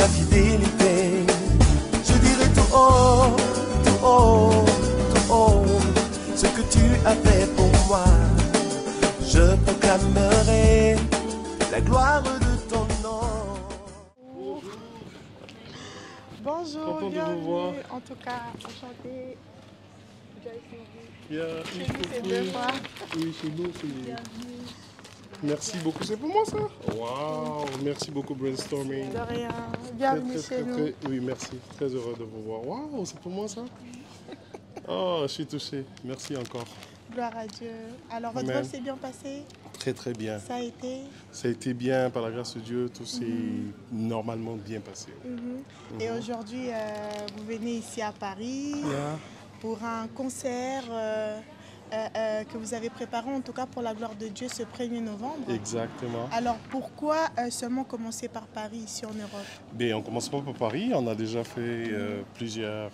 fidélité. Je dirai tout haut, tout haut, tout haut, ce que tu as fait pour moi. Je proclamerai la gloire de ton nom. Bonjour, Content de bienvenue. vous voir. En tout cas, enchantée. Yeah, Chez nous, c'est 2 fois. Oui, chez nous, c'est... Merci beaucoup. C'est pour moi, ça? Waouh! Merci beaucoup, Brainstorming. De rien. Bienvenue chez nous. Oui, merci. Très heureux de vous voir. Waouh, c'est pour moi, ça? Oh, je suis touché. Merci encore. Gloire à Dieu. Alors, votre vol s'est bien passé? Très, très bien. Ça a été? Ça a été bien, par la grâce de Dieu. Tout s'est normalement bien passé. Et aujourd'hui, vous venez ici à Paris pour un concert que vous avez préparé, en tout cas pour la gloire de Dieu, ce 1er novembre. Exactement. Alors, pourquoi seulement commencer par Paris, ici en Europe? Bien, on commence pas par Paris. On a déjà fait plusieurs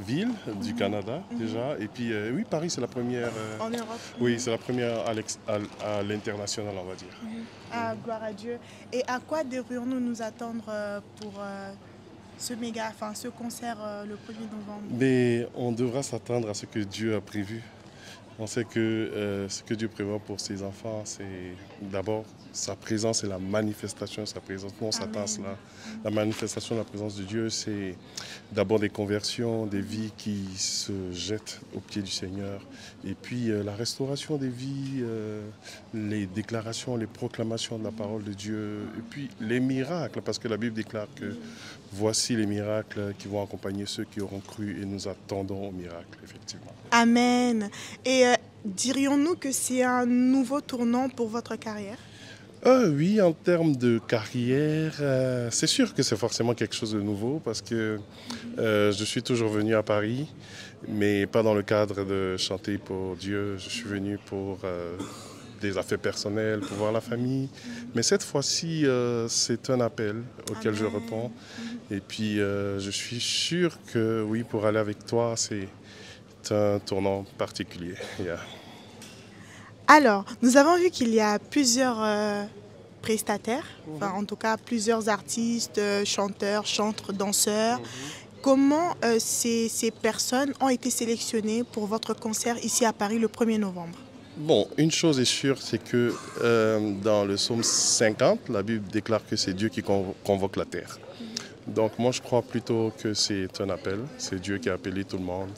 villes du Canada déjà. Et puis oui, Paris c'est la première. En Europe? Oui, c'est la première à l'international, on va dire. Ah, gloire à Dieu. Et à quoi devrions-nous nous attendre pour ce concert le 1er novembre? Mais on devra s'attendre à ce que Dieu a prévu. On sait que ce que Dieu prévoit pour ses enfants, c'est d'abord sa présence et la manifestation de sa présence. Nous, on s'attend à cela. La manifestation de la présence de Dieu, c'est d'abord des conversions, des vies qui se jettent aux pieds du Seigneur. Et puis la restauration des vies, les déclarations, les proclamations de la parole de Dieu. Et puis les miracles, parce que la Bible déclare que voici les miracles qui vont accompagner ceux qui auront cru et nous attendons aux miracles, effectivement. Amen. Et dirions-nous que c'est un nouveau tournant pour votre carrière? Oui, en termes de carrière, c'est sûr que c'est forcément quelque chose de nouveau parce que je suis toujours venu à Paris, mais pas dans le cadre de chanter pour Dieu. Je suis venu pour des affaires personnelles, pour voir la famille. Mais cette fois-ci, c'est un appel auquel je réponds. Et puis, je suis sûr que oui, pour aller avec toi, c'est un tournant particulier. Yeah. Alors, nous avons vu qu'il y a plusieurs prestataires, enfin, en tout cas plusieurs artistes, chanteurs, chantres, danseurs. Comment ces personnes ont été sélectionnées pour votre concert ici à Paris le 1er novembre? Bon, une chose est sûre, c'est que dans le psaume 50, la Bible déclare que c'est Dieu qui convoque la terre. Donc moi, je crois plutôt que c'est un appel, c'est Dieu qui a appelé tout le monde.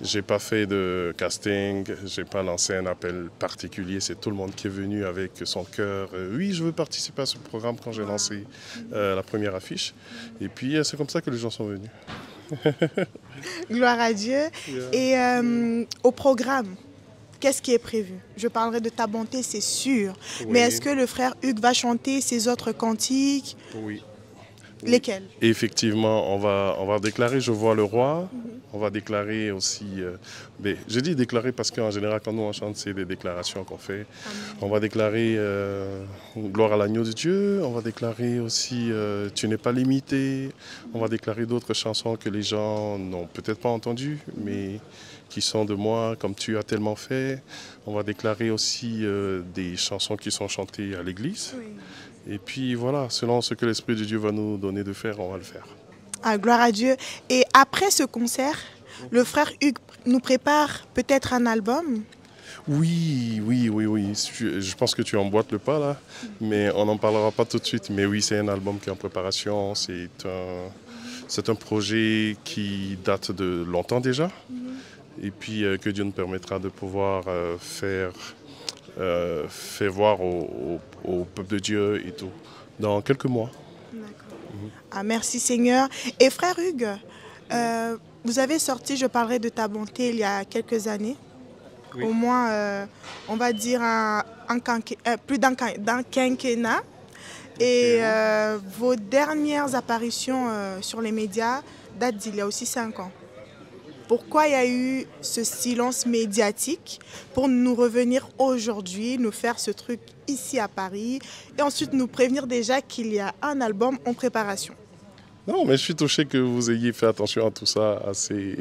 J'ai pas fait de casting, j'ai pas lancé un appel particulier, c'est tout le monde qui est venu avec son cœur. Oui, je veux participer à ce programme quand j'ai lancé la première affiche. Et puis c'est comme ça que les gens sont venus. Gloire à Dieu. Et au programme, qu'est-ce qui est prévu? Je parlerai de ta bonté, c'est sûr. Oui. Mais est-ce que le frère Hugues va chanter ses autres cantiques? Oui. Lesquels? Effectivement, on va déclarer « Je vois le roi ». On va déclarer aussi, je dis déclarer parce qu'en général, quand nous on chante, c'est des déclarations qu'on fait. On va déclarer gloire à l'agneau de Dieu. On va déclarer aussi tu n'es pas limité. On va déclarer d'autres chansons que les gens n'ont peut-être pas entendues, mais qui sont de moi, comme tu as tellement fait. On va déclarer aussi des chansons qui sont chantées à l'église. Et puis voilà, selon ce que l'Esprit de Dieu va nous donner de faire, on va le faire. Ah, gloire à Dieu. Et après ce concert, le frère Hugues nous prépare peut-être un album? Oui. Je pense que tu emboîtes le pas là, mais on n'en parlera pas tout de suite. Mais oui, c'est un album qui est en préparation. C'est un projet qui date de longtemps déjà. Et puis que Dieu nous permettra de pouvoir faire voir au peuple de Dieu et tout dans quelques mois. Ah, merci Seigneur. Et frère Hugues, vous avez sorti Je parlerai de ta bonté il y a quelques années. Oui. Au moins, on va dire plus d'un quinquennat. Et vos dernières apparitions sur les médias datent d'il y a aussi 5 ans. Pourquoi il y a eu ce silence médiatique pour nous revenir aujourd'hui, nous faire ce truc ici à Paris et ensuite nous prévenir déjà qu'il y a un album en préparation? Non, mais je suis touché que vous ayez fait attention à tout ça, à ces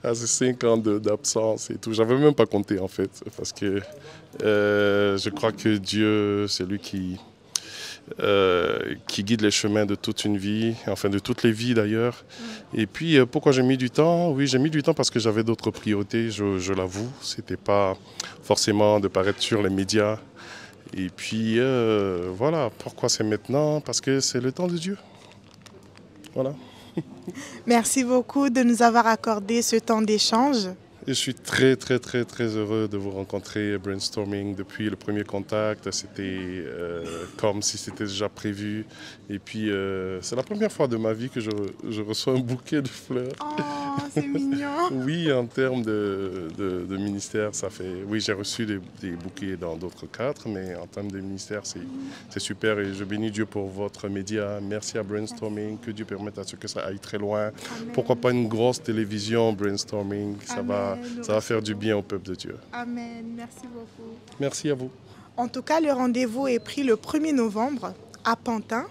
5 ans d'absence et tout. J'avais même pas compté en fait, parce que je crois que Dieu, c'est lui qui qui guide les chemins de toute une vie, enfin de toutes les vies d'ailleurs. Et puis pourquoi j'ai mis du temps? Oui, j'ai mis du temps parce que j'avais d'autres priorités, je l'avoue. C'était pas forcément de paraître sur les médias. Et puis voilà, pourquoi c'est maintenant? Parce que c'est le temps de Dieu. Voilà. Merci beaucoup de nous avoir accordé ce temps d'échange. Je suis très, très, très, très heureux de vous rencontrer, Brainstorming. Depuis le premier contact, c'était comme si c'était déjà prévu. Et puis, c'est la première fois de ma vie que je reçois un bouquet de fleurs. Oh, c'est mignon. Oui, en termes de ministère, ça fait... Oui, j'ai reçu des bouquets dans d'autres cadres, mais en termes de ministère, c'est super. Et je bénis Dieu pour votre média. Merci à Brainstorming. Que Dieu permette à ce que ça aille très loin. Amen. Pourquoi pas une grosse télévision, Brainstorming? Ça va faire du bien au peuple de Dieu. Amen. Merci beaucoup. Merci à vous. En tout cas, le rendez-vous est pris le 1er novembre à Pantin.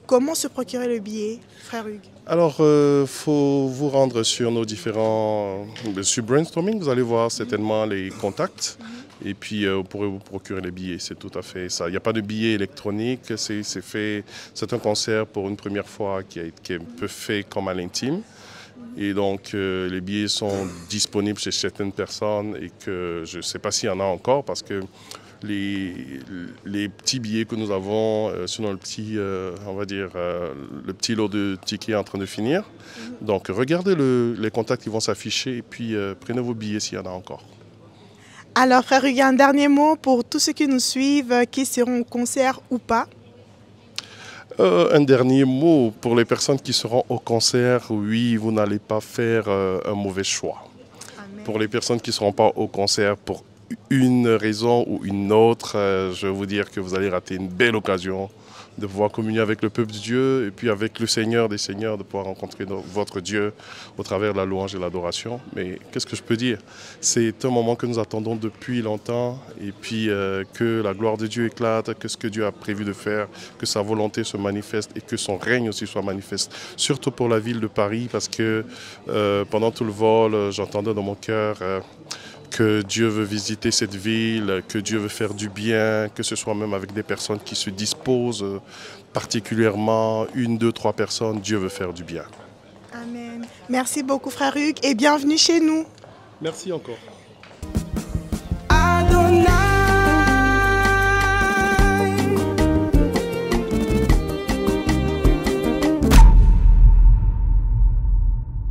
Comment se procurer le billet, frère Hugues? Alors, faut vous rendre sur nos différents... Sur Brainstorming, vous allez voir certainement les contacts. Et puis, vous pourrez vous procurer les billets. C'est tout à fait ça. Il n'y a pas de billet électronique. C'est un concert pour une première fois qui est un peu fait comme à l'intime. Et donc, les billets sont disponibles chez certaines personnes et que je ne sais pas s'il y en a encore parce que les petits billets que nous avons sont dans le petit, on va dire, le petit lot de tickets en train de finir. Donc, regardez les contacts qui vont s'afficher et puis prenez vos billets s'il y en a encore. Alors, frère Hugues, un dernier mot pour tous ceux qui nous suivent, qui seront au concert ou pas. Un dernier mot pour les personnes qui seront au concert. Oui, vous n'allez pas faire un mauvais choix. Amen. Pour les personnes qui ne seront pas au concert pour une raison ou une autre, je vais vous dire que vous allez rater une belle occasion de pouvoir communier avec le peuple de Dieu et puis avec le Seigneur des Seigneurs, de pouvoir rencontrer votre Dieu au travers de la louange et de l'adoration. Mais qu'est-ce que je peux dire? C'est un moment que nous attendons depuis longtemps et puis que la gloire de Dieu éclate, que ce que Dieu a prévu de faire, que sa volonté se manifeste et que son règne aussi soit manifeste. Surtout pour la ville de Paris parce que pendant tout le vol, j'entendais dans mon cœur que Dieu veut visiter cette ville, que Dieu veut faire du bien, que ce soit même avec des personnes qui se disposent, particulièrement 1, 2, 3 personnes, Dieu veut faire du bien. Amen. Merci beaucoup, frère Hugues, et bienvenue chez nous. Merci encore.